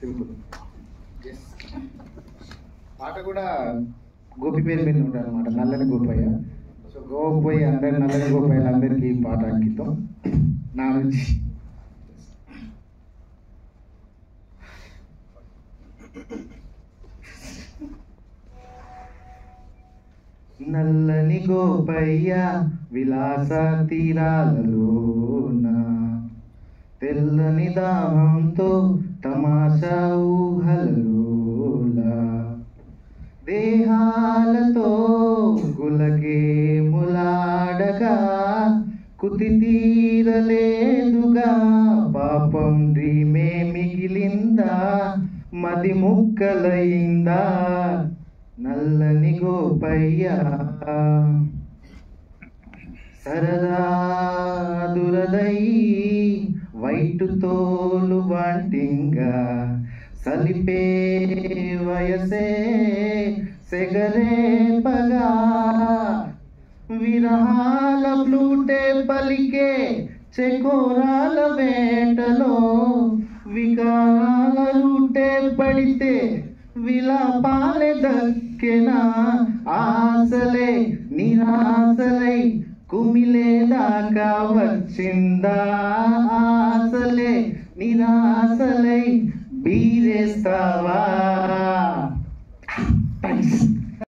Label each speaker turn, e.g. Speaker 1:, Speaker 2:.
Speaker 1: Simple. పాట కూడా గోపి పేరు మీద ఉంటారు అనమాట, నల్లని గోపయ్య. సో గోవకు పోయి అందరి నల్లని గోపయ్యలందరికీ ఈ పాట అంకితం నా నుంచి. నల్లని గోపయ్య విలాస తీరాలలోన, తెల్లని దాహంతో తమాషా ఊహలలోల, దేహాలతో గులగే ములాడగా కుతి తీరలేదుగా, పాపం డ్రీమే మిగిలిందా మది ముక్కలయిందా, నల్లని గోపయ్య. సరదా దురదై వైటు తోలు వాంటింగా, సలిపే వయసే సెగరే పగా, విరహాల ఫ్లూటే పలికే చెకోరాల వేటలో, వికారాల రూటే పడితే విలాపాలే దక్కెనా, ఆశలే నిరాశలై కుమిలేదాకా వచ్చిందా, ఆశలే నిరాశలై బీరేస్తావా.